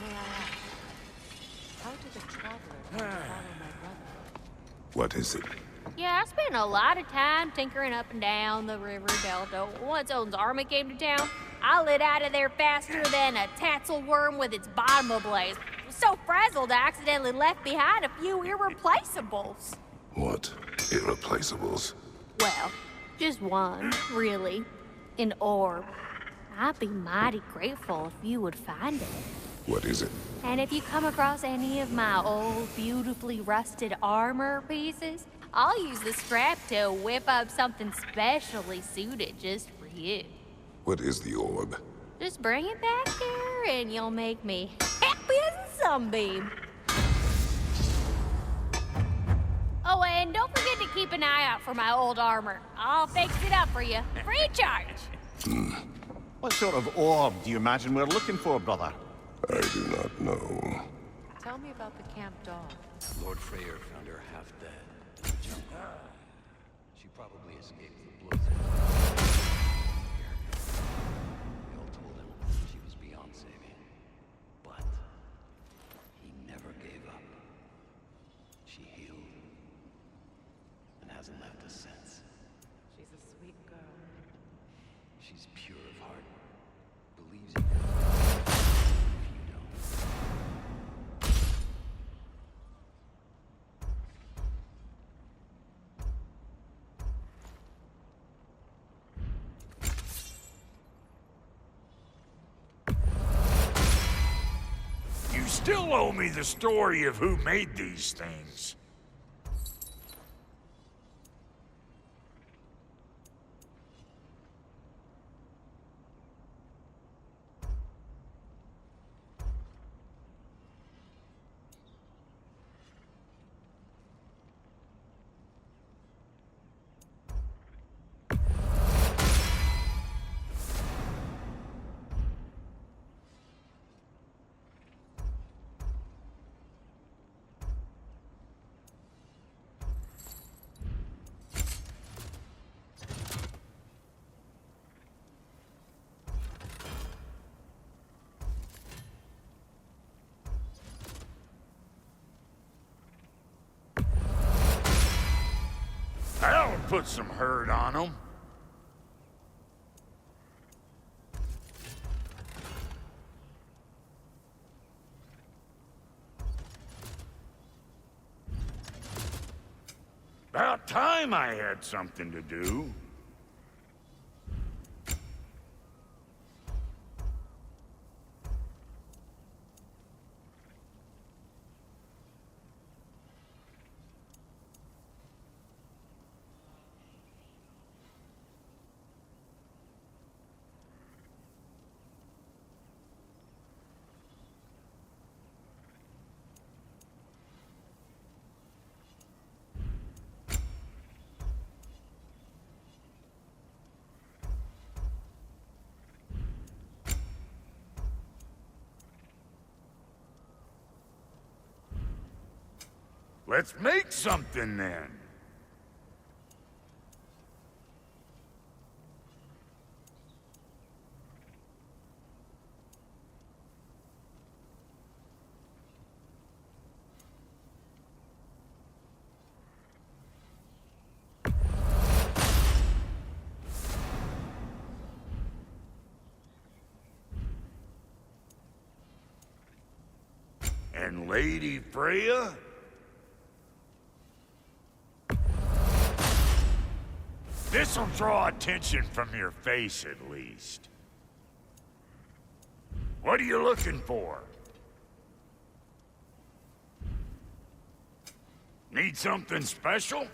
May I ask, how did a traveler follow my brother? What is it? Yeah, I spent a lot of time tinkering up and down the river delta. Once Odin's army came to town, I lit out of there faster than a tassel worm with its bottom ablaze. So frazzled, I accidentally left behind a few irreplaceables. What? Irreplaceables? Well, just one, really. An orb. I'd be mighty grateful if you would find it. What is it? And if you come across any of my old, beautifully rusted armor pieces, I'll use the scrap to whip up something specially suited just for you. What is the orb? Just bring it back here and you'll make me happy as a sunbeam. Oh, and don't forget to keep an eye out for my old armor. I'll fix it up for you, free of charge. What sort of orb do you imagine we're looking for, brother? I do not know. Tell me about the camp dog. Lord Freyr found her half dead in the jungle. She probably escaped the blows. They all told him she was beyond saving. But he never gave up. She healed and hasn't left us since. She's a sweet girl. She's pure of heart. Believes in you. If you don't. You still owe me the story of who made these things. That'll put some hurt on them. About time I had something to do. Let's make something then. And Lady Freya? This'll draw attention from your face, at least. What are you looking for? Need something special?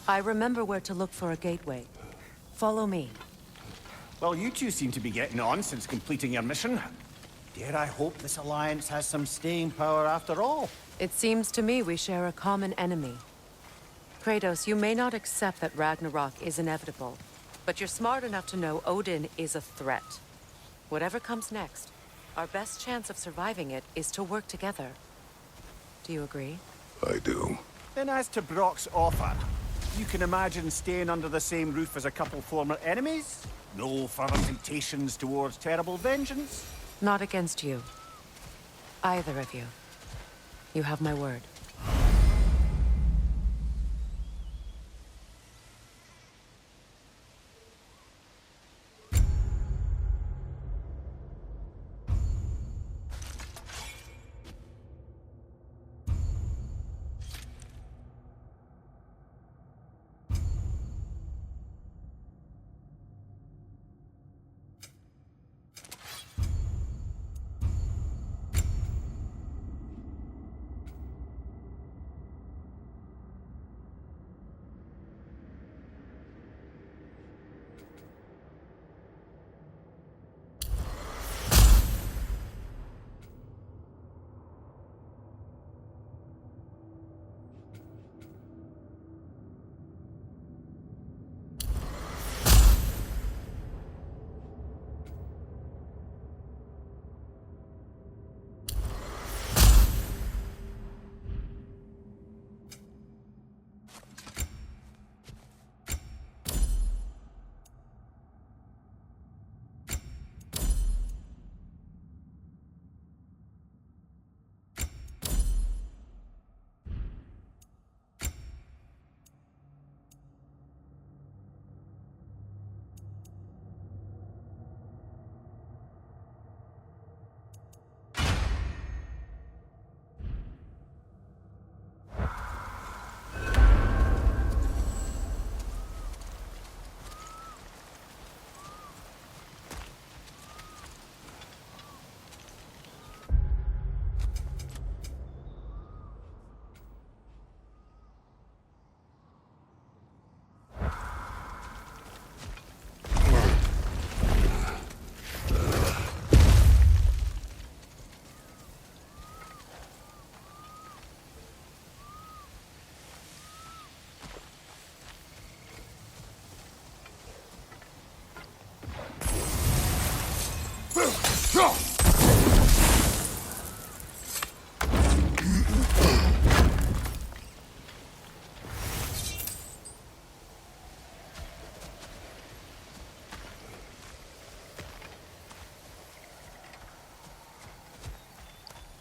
I remember where to look for a gateway. Follow me. Well, you two seem to be getting on since completing your mission. Dare I hope this alliance has some staying power after all? It seems to me we share a common enemy. Kratos, you may not accept that Ragnarok is inevitable, but you're smart enough to know Odin is a threat. Whatever comes next, our best chance of surviving it is to work together. Do you agree? I do. Then as to Brock's offer, you can imagine staying under the same roof as a couple former enemies? No further temptations towards terrible vengeance? Not against you. Either of you. You have my word.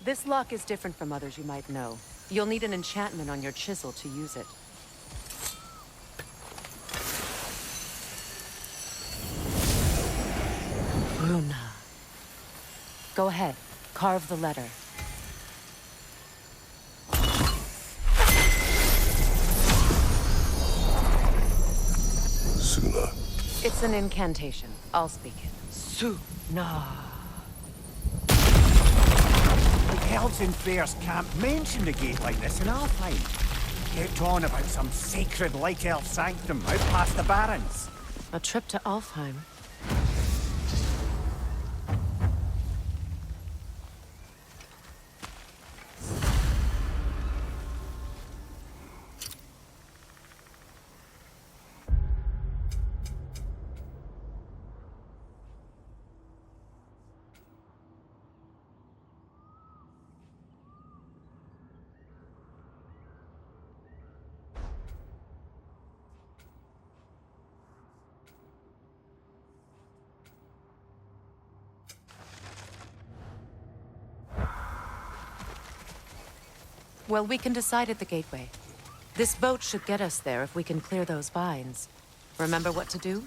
This lock is different from others you might know. You'll need an enchantment on your chisel to use it. Runa. Go ahead. Carve the letter. Suna. It's an incantation. I'll speak it. Suna. The elves in Fair's can't mention the gate like this in Alfheim. Kept on about some sacred light elf sanctum out past the barrens. A trip to Alfheim. Well, we can decide at the gateway. This boat should get us there if we can clear those vines. Remember what to do?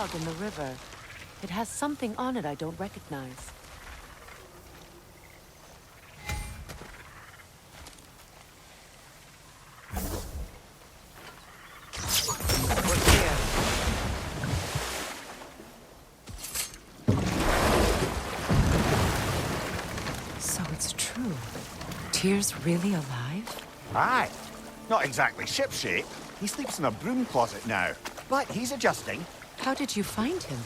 log in the river. It has something on it I don't recognize. What's here? So it's true. Tyr's really alive? Aye. Not exactly shipshape. He sleeps in a broom closet now. But he's adjusting. How did you find him?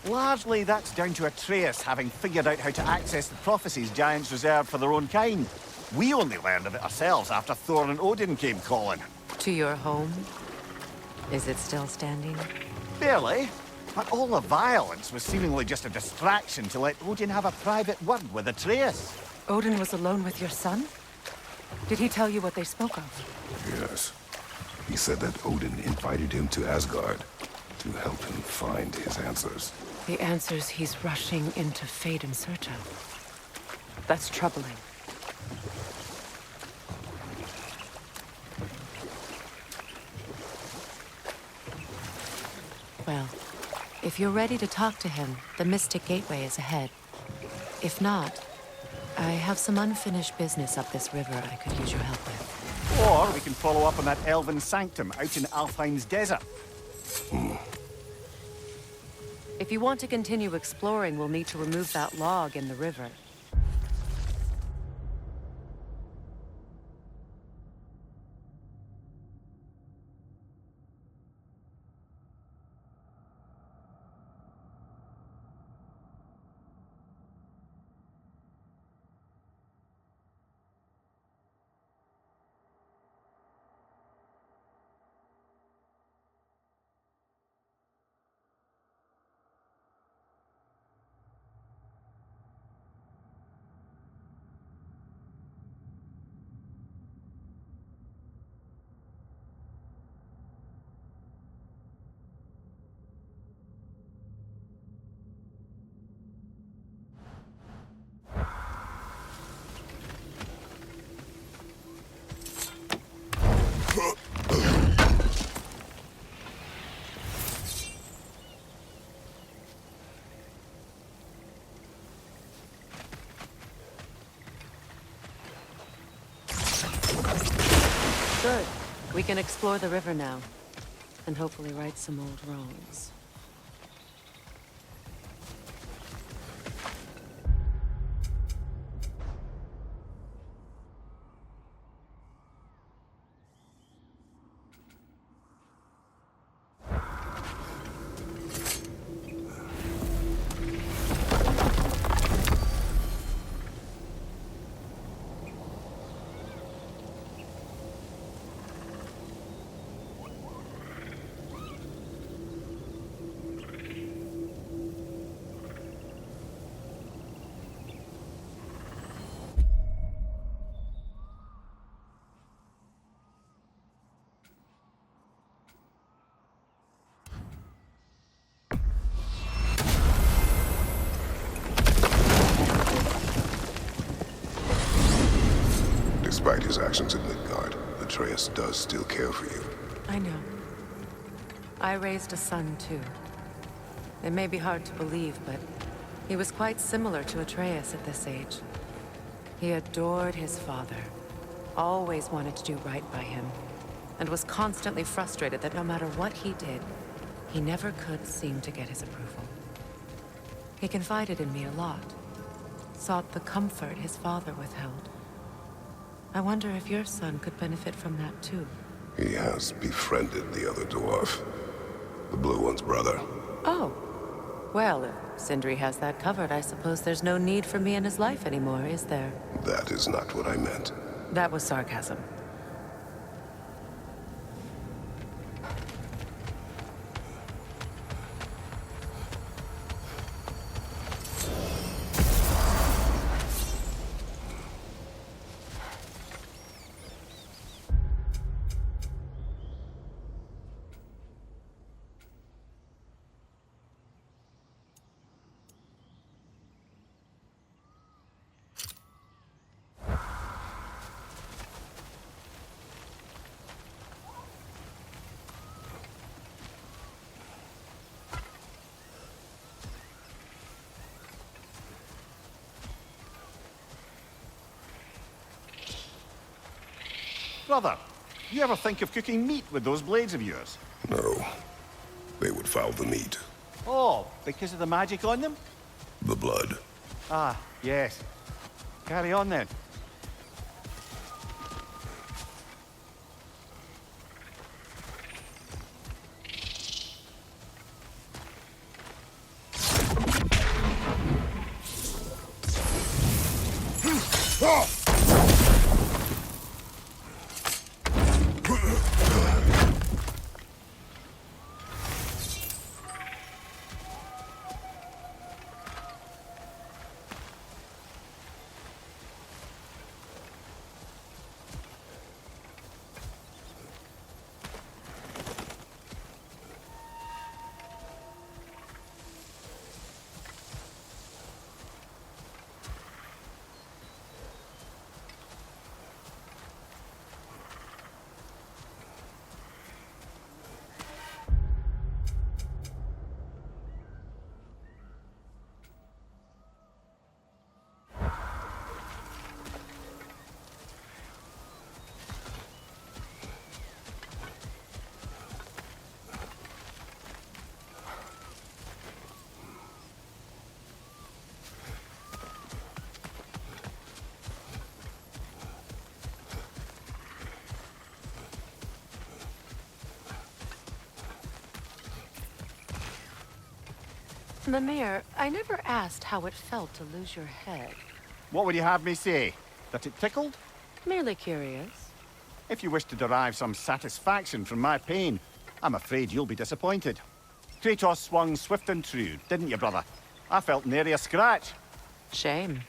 Largely, that's down to Atreus having figured out how to access the prophecies giants reserved for their own kind. We only learned of it ourselves after Thor and Odin came calling. To your home? Is it still standing? Barely. But all the violence was seemingly just a distraction to let Odin have a private word with Atreus. Odin was alone with your son? Did he tell you what they spoke of? Yes. He said that Odin invited him to Asgard to help him find his answers. The answers he's rushing into fate in search of. That's troubling. Well, if you're ready to talk to him, the Mystic Gateway is ahead. If not, I have some unfinished business up this river I could use your help with. Or we can follow up on that elven sanctum out in Alfheim's desert. If you want to continue exploring, we'll need to remove that log in the river. Good. We can explore the river now, and hopefully right some old wrongs. Despite his actions in Midgard, Atreus does still care for you. I know. I raised a son, too. It may be hard to believe, but he was quite similar to Atreus at this age. He adored his father, always wanted to do right by him, and was constantly frustrated that no matter what he did, he never could seem to get his approval. He confided in me a lot, sought the comfort his father withheld. I wonder if your son could benefit from that, too. He has befriended the other dwarf. The blue one's brother. Oh. Well, if Sindri has that covered, I suppose there's no need for me in his life anymore, is there? That is not what I meant. That was sarcasm. Brother, you ever think of cooking meat with those blades of yours? No. They would foul the meat. Oh, because of the magic on them? The blood. Ah, yes. Carry on then. Mimir, I never asked how it felt to lose your head. What would you have me say? That it tickled? Merely curious. If you wish to derive some satisfaction from my pain, I'm afraid you'll be disappointed. Kratos swung swift and true, didn't you, brother? I felt nary a scratch. Shame.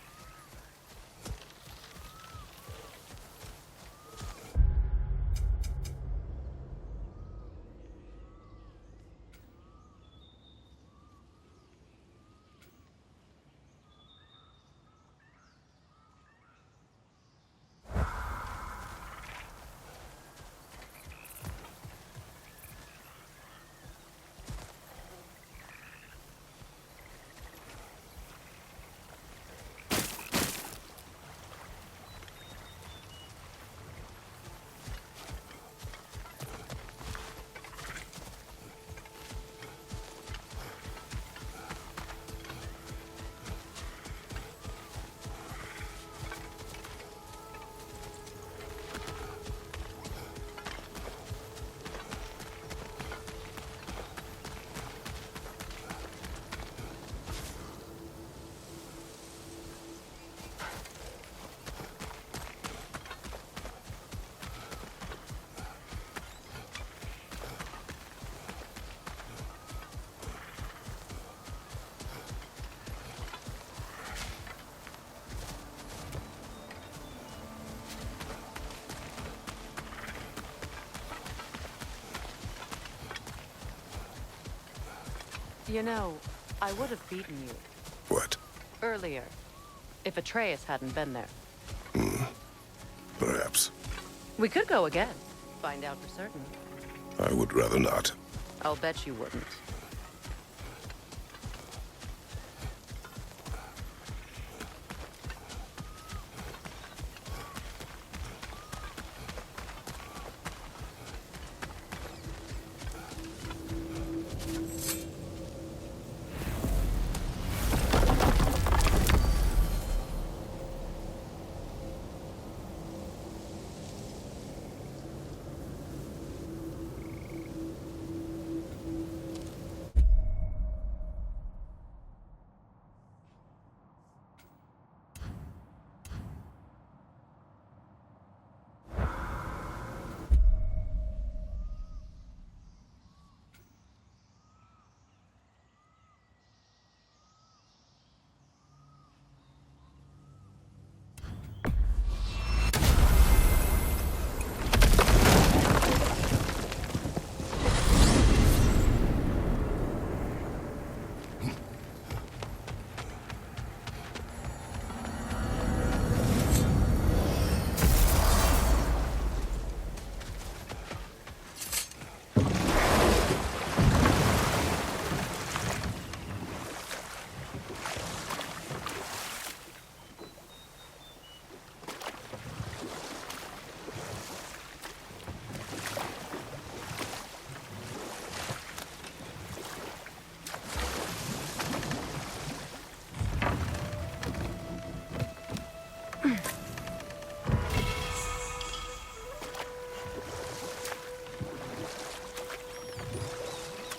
You know, I would have beaten you What? earlier if Atreus hadn't been there. Perhaps. We could go again. Find out for certain. I would rather not. I'll bet you wouldn't.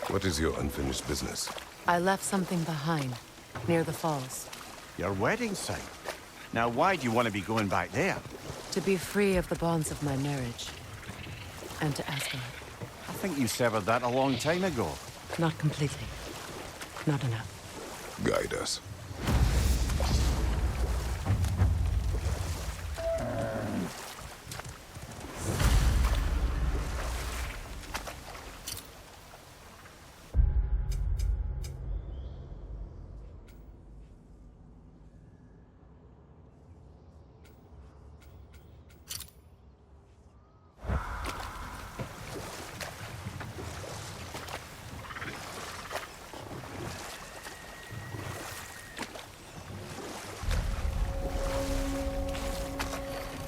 What is your unfinished business? I left something behind, near the falls. Your wedding site. Now, why do you want to be going back there? To be free of the bonds of my marriage. And to Asgard. I think you severed that a long time ago. Not completely. Not enough. Guide us.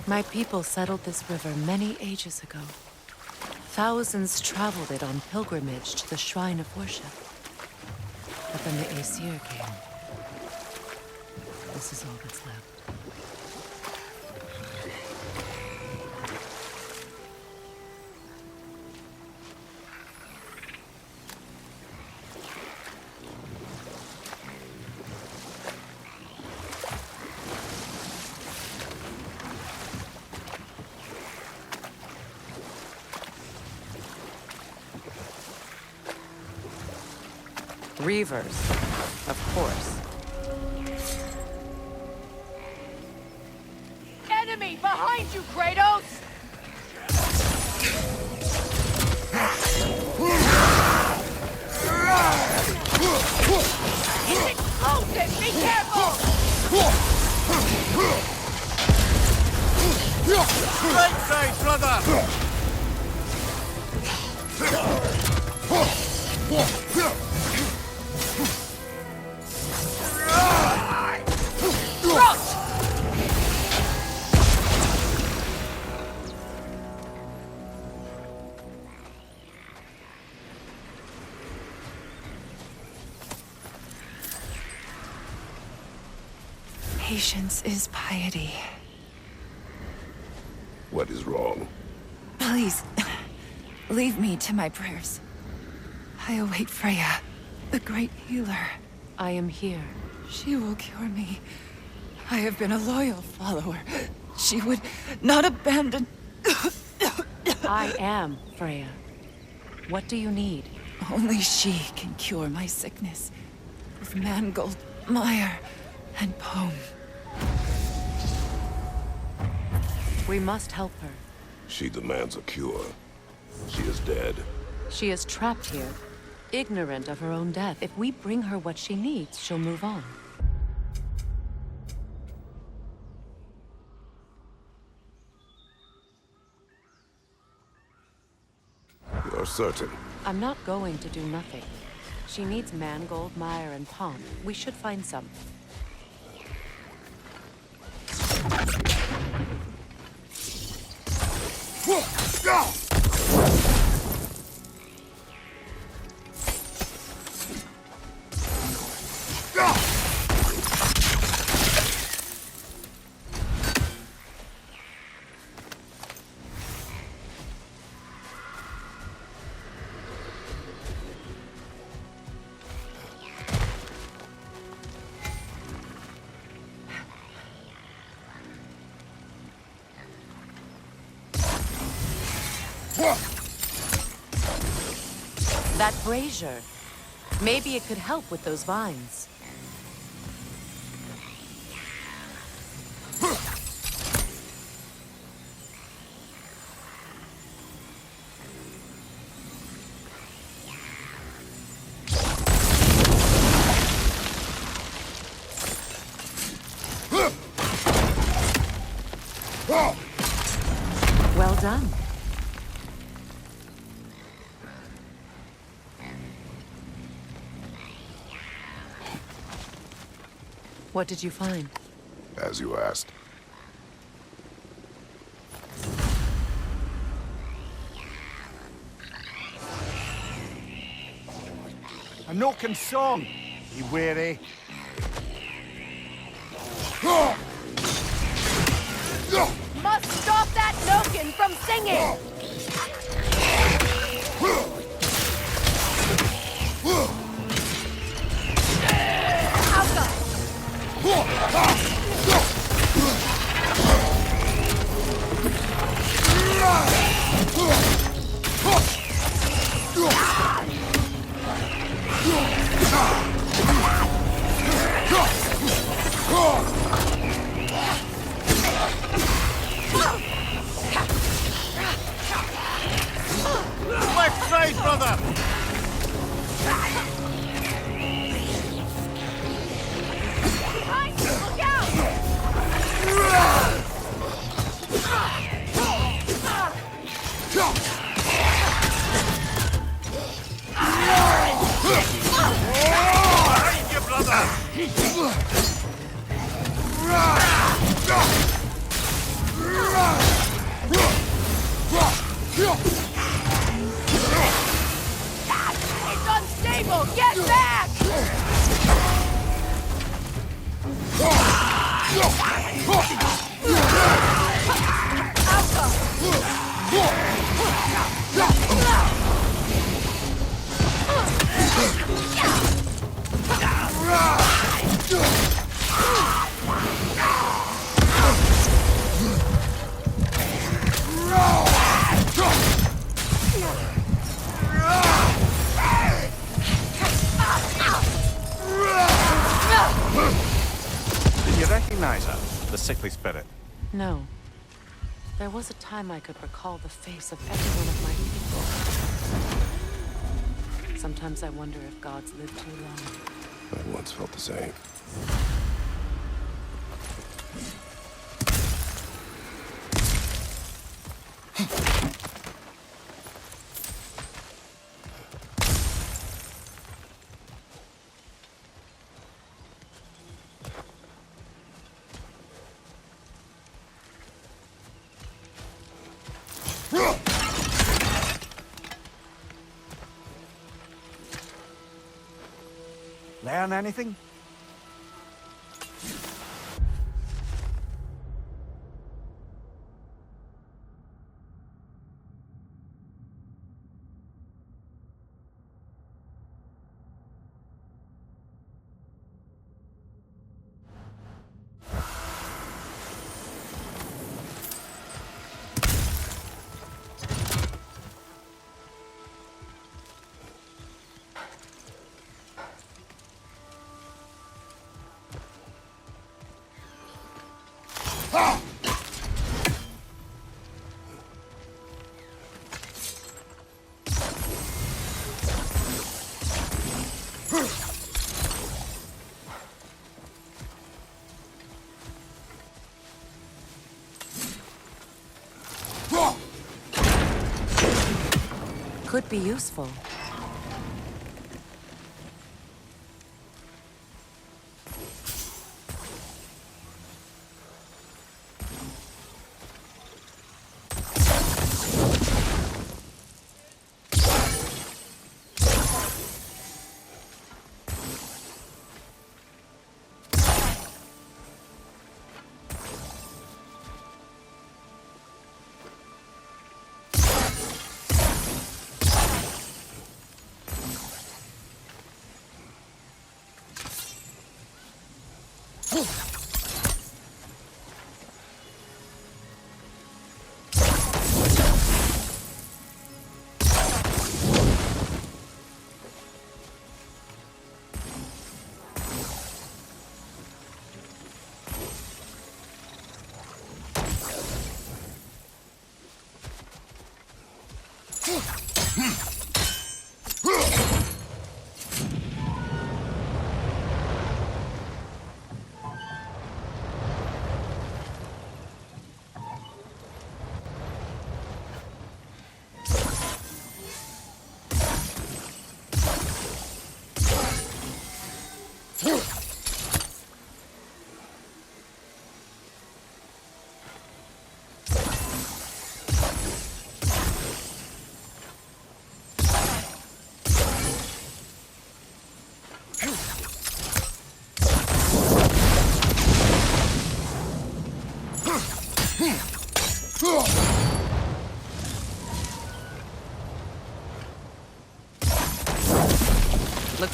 My people settled this river many ages ago. Thousands traveled it on pilgrimage to the shrine of worship. But then the Aesir came. This is all that's left. Reavers, of course. Enemy behind you, Kratos! It's explosive! Be careful! Right side, brother! Patience is piety. What is wrong? Please, leave me to my prayers. I await Freya, the great healer. I am here. She will cure me. I have been a loyal follower. She would not abandon... I am Freya. What do you need? Only she can cure my sickness. With mangold, mire, and poem. We must help her. She demands a cure. She is dead. She is trapped here, ignorant of her own death. If we bring her what she needs, she'll move on. You're certain? I'm not going to do nothing. She needs mangold, mire, and pomp. We should find some. That brazier. Maybe it could help with those vines. Well done. What did you find? As you asked. A knocking song. Be wary. it! Left side, brother! Behind you! Look out! Behind you, brother! It's unstable! Get back! Did you recognize her? The sickly spirit? No. There was a time I could recall the face of every one of my people. Sometimes I wonder if gods live too long. I once felt the same. Learn anything? Could be useful.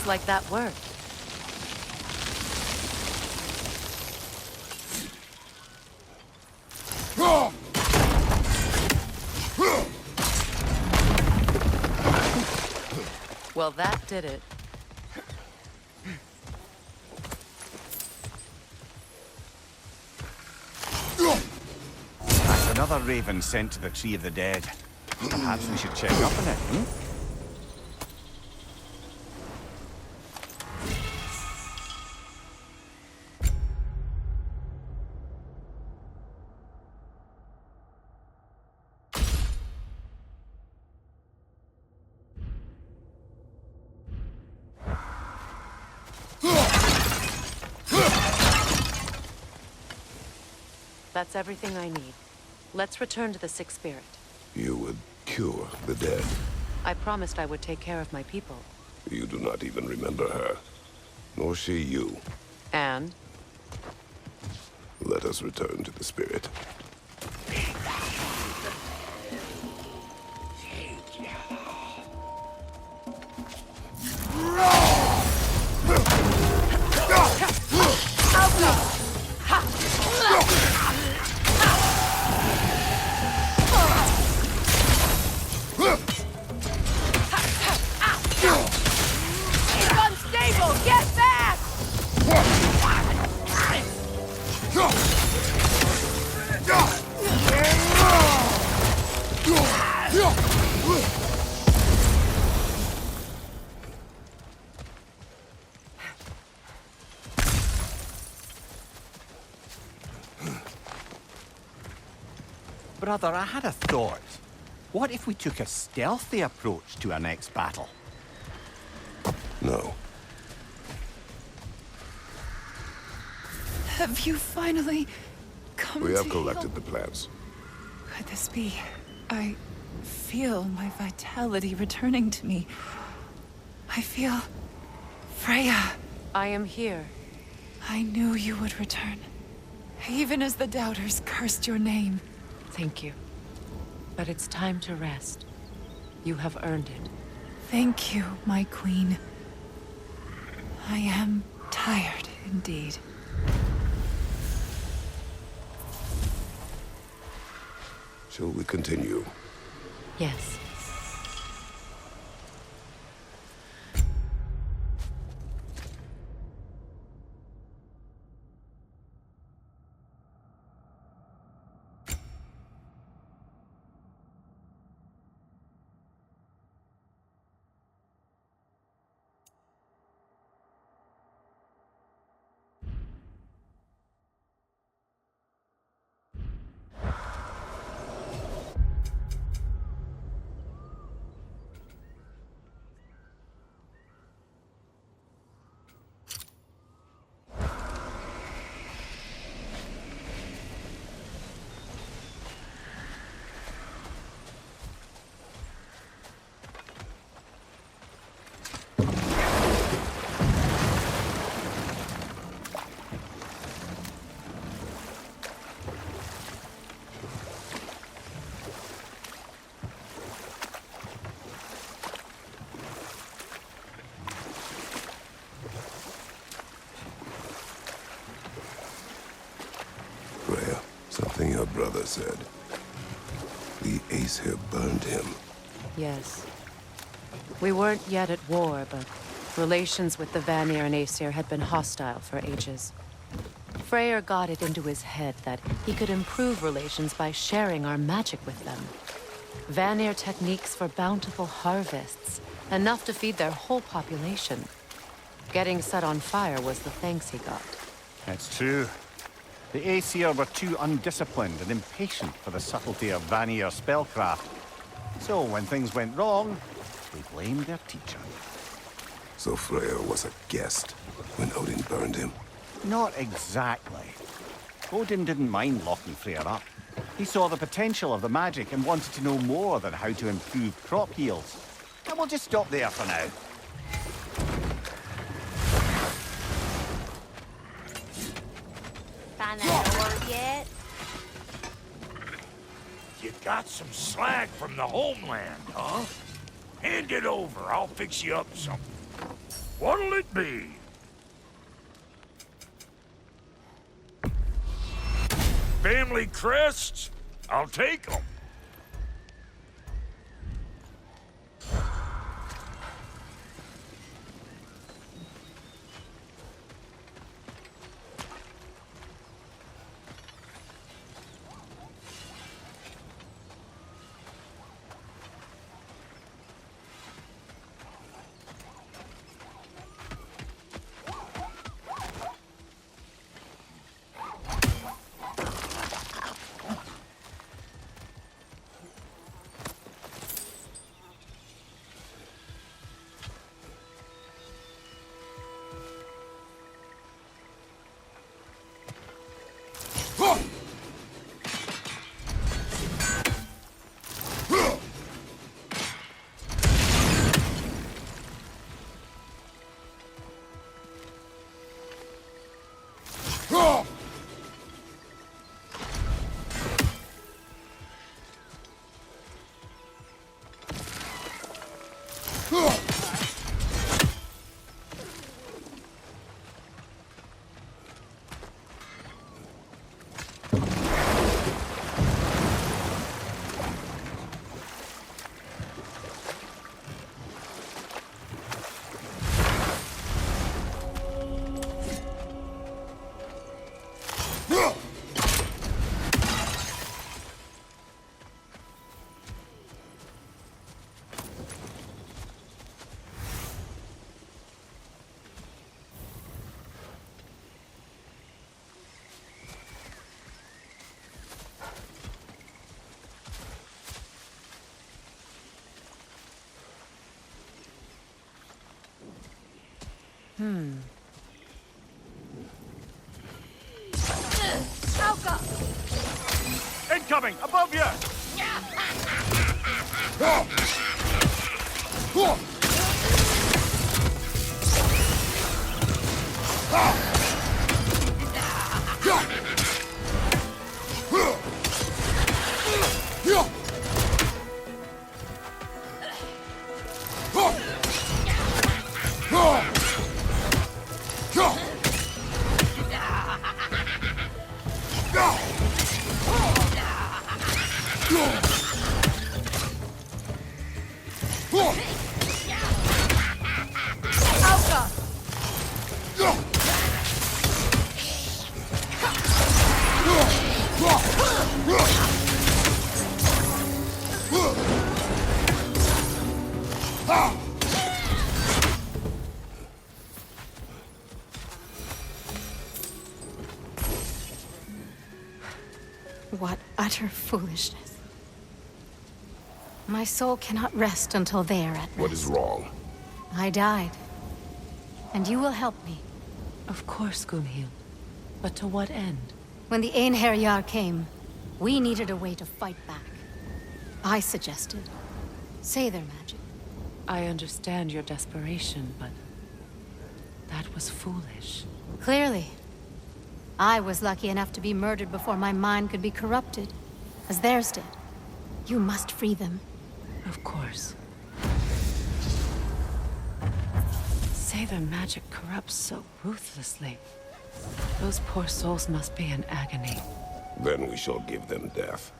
Looks like that worked. Well, that did it. That's another raven sent to the Tree of the Dead. Perhaps we should check up on it, That's everything I need. Let's return to the Sick Spirit. You would cure the dead. I promised I would take care of my people. You do not even remember her. Nor she you. And? Let us return to the spirit. It's unstable! Get back! Brother, I had a thought. What if we took a stealthy approach to our next battle? No. Have you finally come We to have heal? collected the plans. Could this be? I feel my vitality returning to me. I feel... Freya. I am here. I knew you would return. Even as the doubters cursed your name. Thank you. But it's time to rest. You have earned it. Thank you, my queen. I am tired indeed. Shall we continue? Yes. Freya, something your brother said. The Aesir burned him. Yes. We weren't yet at war, but relations with the Vanir and Aesir had been hostile for ages. Freyr got it into his head that he could improve relations by sharing our magic with them. Vanir techniques for bountiful harvests, enough to feed their whole population. Getting set on fire was the thanks he got. It's true. The Aesir were too undisciplined and impatient for the subtlety of Vanir spellcraft. So when things went wrong, they blamed their teacher. So Freya was a guest when Odin burned him. Not exactly. Odin didn't mind locking Freya up. He saw the potential of the magic and wanted to know more than how to improve crop yields. And we'll just stop there for now. Find that door yet? You got some slag from the homeland, huh? Hand it over. I'll fix you up something. What'll it be? Family crests? I'll take them. Incoming! Above you! What utter foolishness. My soul cannot rest until they are at rest. What is wrong? I died. And you will help me. Of course, Gunhild. But to what end? When the Einherjar came, we needed a way to fight back. I suggested say their magic. I understand your desperation, but that was foolish. Clearly. I was lucky enough to be murdered before my mind could be corrupted, as theirs did. You must free them. Of course. Say their magic corrupts so ruthlessly. Those poor souls must be in agony. Then we shall give them death.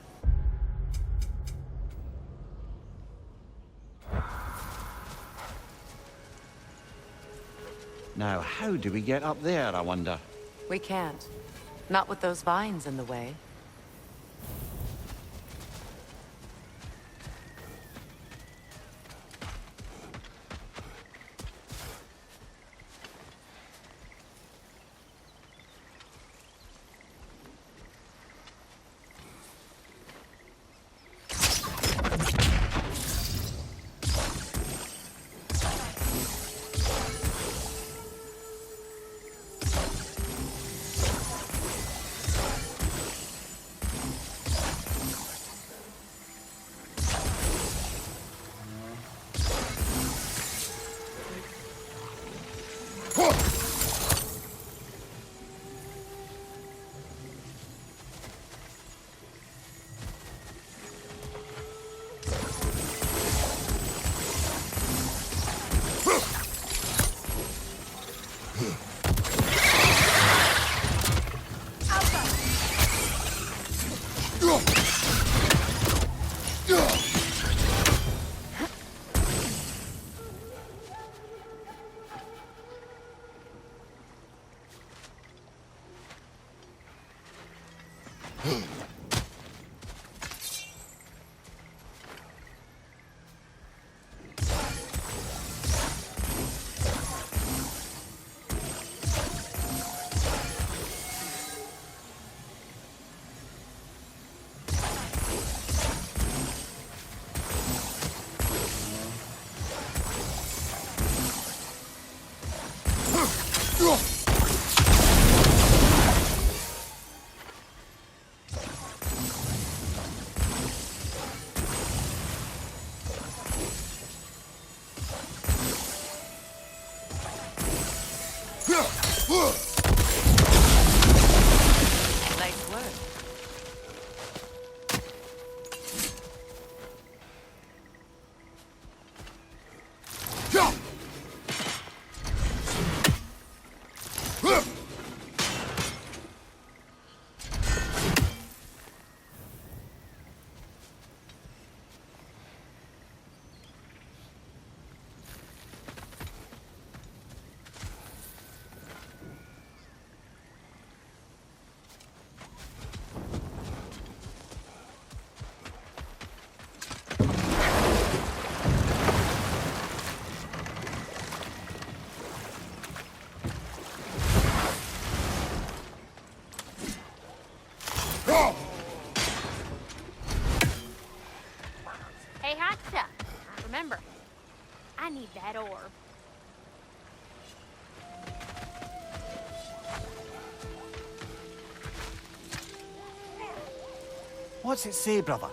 Now, how do we get up there, I wonder? We can't. Not with those vines in the way. Nice work. Hey, Hotcha. Remember, I need that orb. What's it say, brother?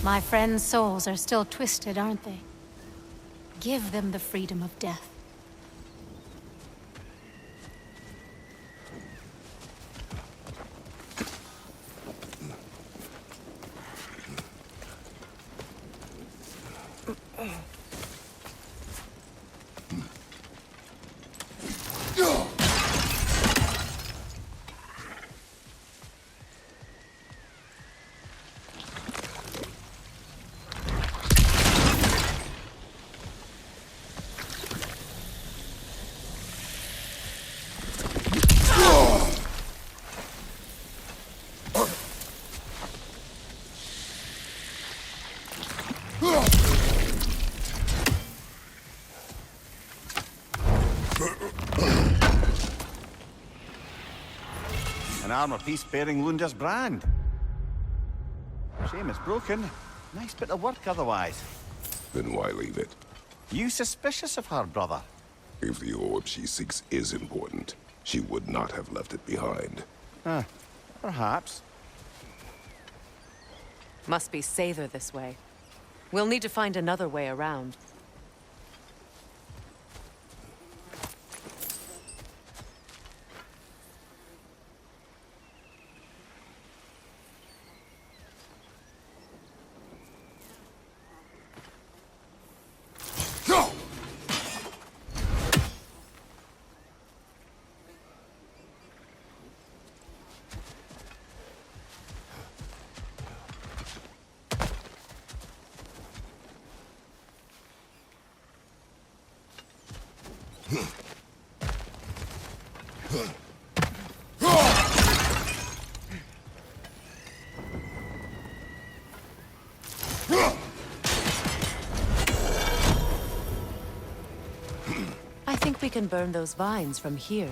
My friends' souls are still twisted, aren't they? Give them the freedom of death. An armor piece bearing Lunda's brand. Shame it's broken. Nice bit of work otherwise. Then why leave it? You suspicious of her, brother? If the orb she seeks is important, she would not have left it behind. Perhaps. Must be safer this way. We'll need to find another way around. I think we can burn those vines from here.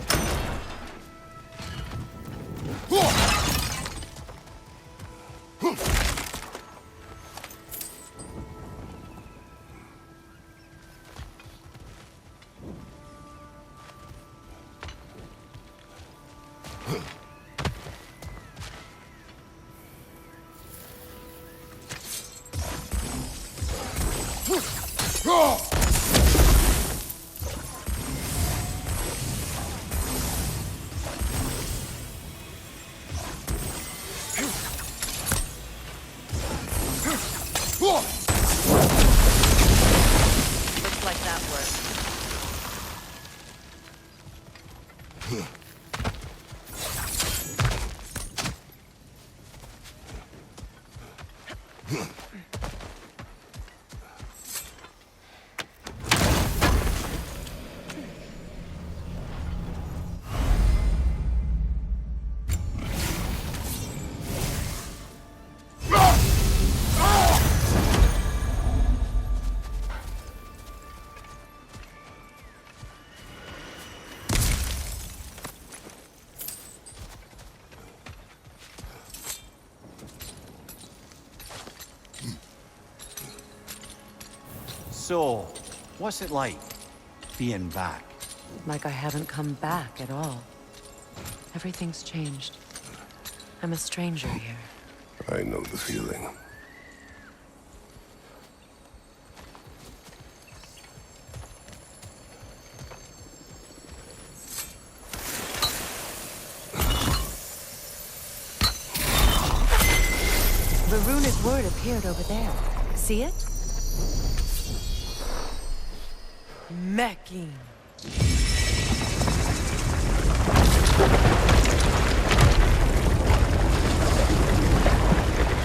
So, what's it like, being back? Like I haven't come back at all. Everything's changed. I'm a stranger here. I know the feeling. The runic word appeared over there. See it? Mecking.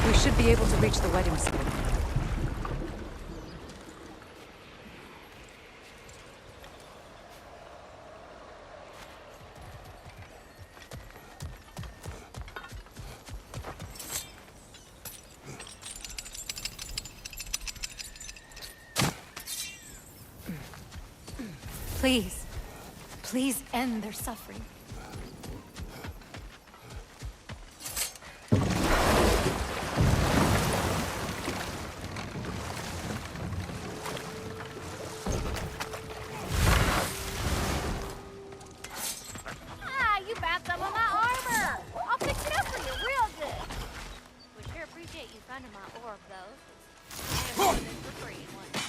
We should be able to reach the wedding ceremony. Please. Please end their suffering. Ah, you bounced some of my armor. I'll fix it up for you real good. We sure appreciate you finding my orb, though. I am doing this for free one time.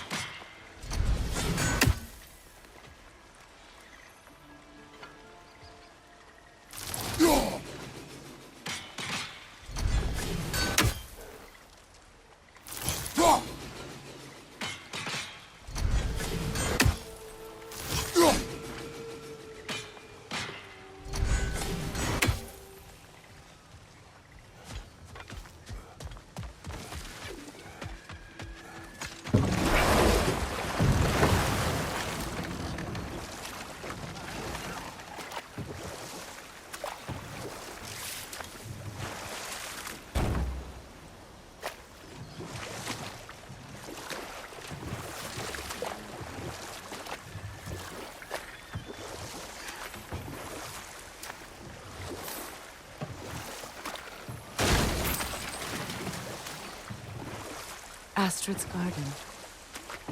Astrid's garden.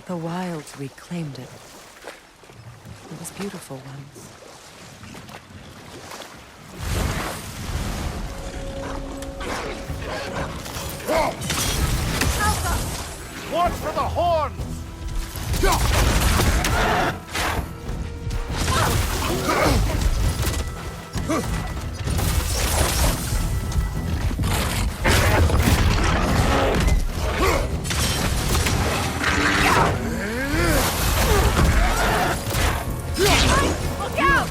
The wilds reclaimed it. It was beautiful once. Watch for the horns! Look out!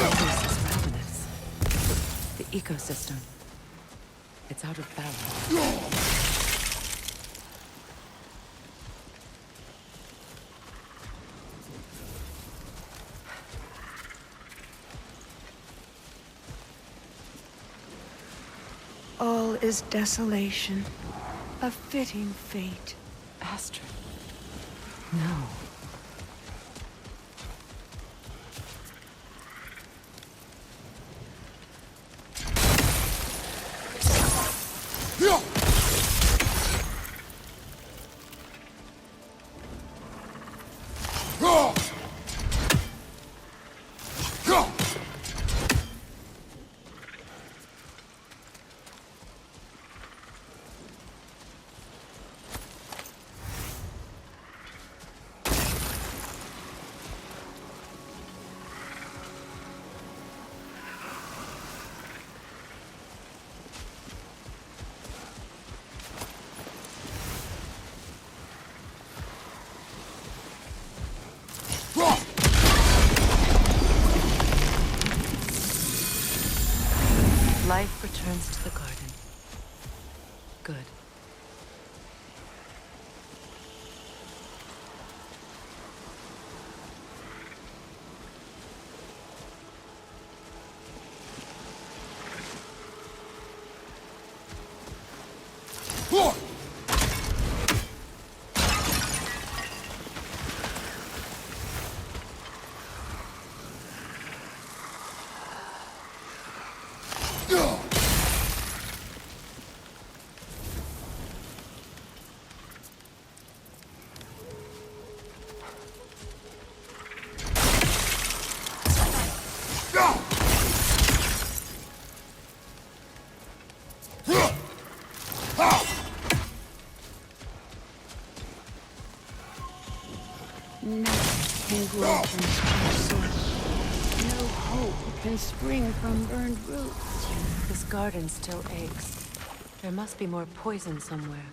place is ravenous. The ecosystem. It's out of balance. All is desolation. A fitting fate. Astrid. No. Life returns to the garden. Good. Nothing can grow from scarred soil. No hope can spring from burned roots. This garden still aches. There must be more poison somewhere.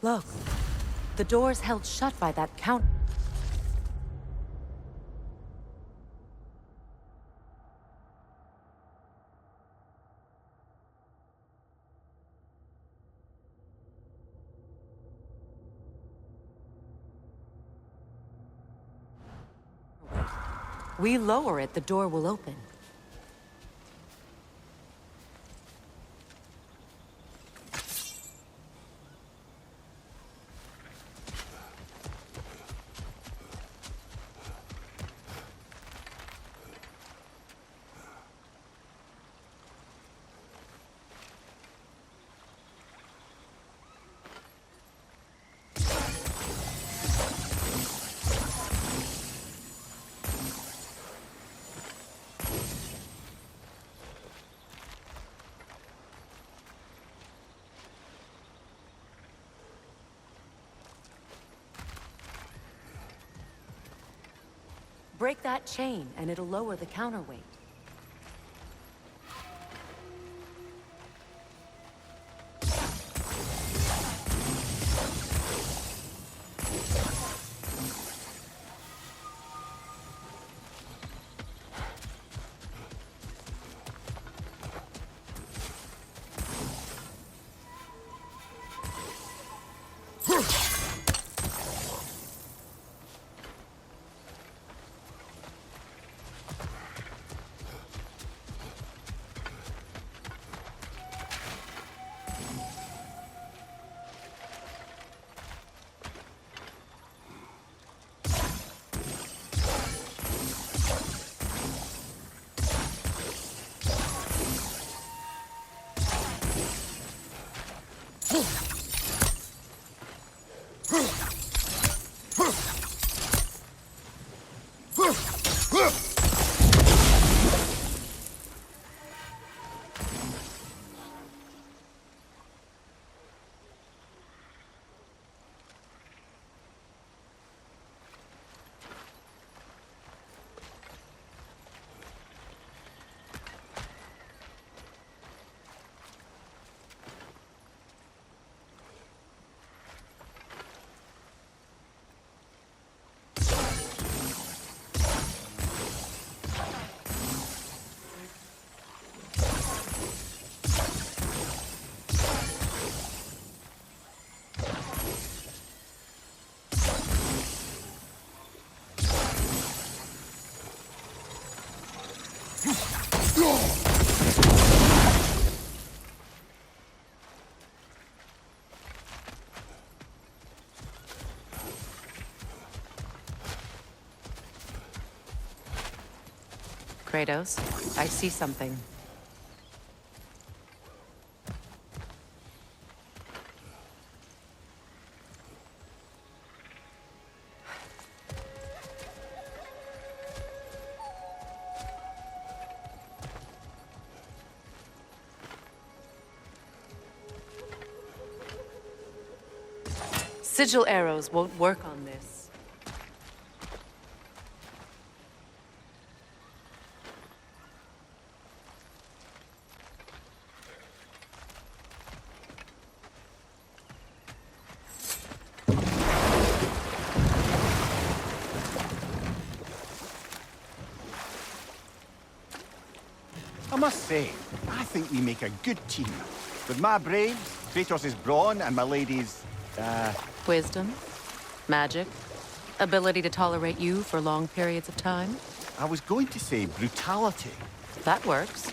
Look, the door's held shut by that counter. We lower it, the door will open. Break that chain, and it'll lower the counterweight. Kratos, I see something. Sigil arrows won't work on this. I must say, I think we make a good team. With my brains, Kratos' brawn, and my lady's, Wisdom, magic, ability to tolerate you for long periods of time. I was going to say brutality. That works.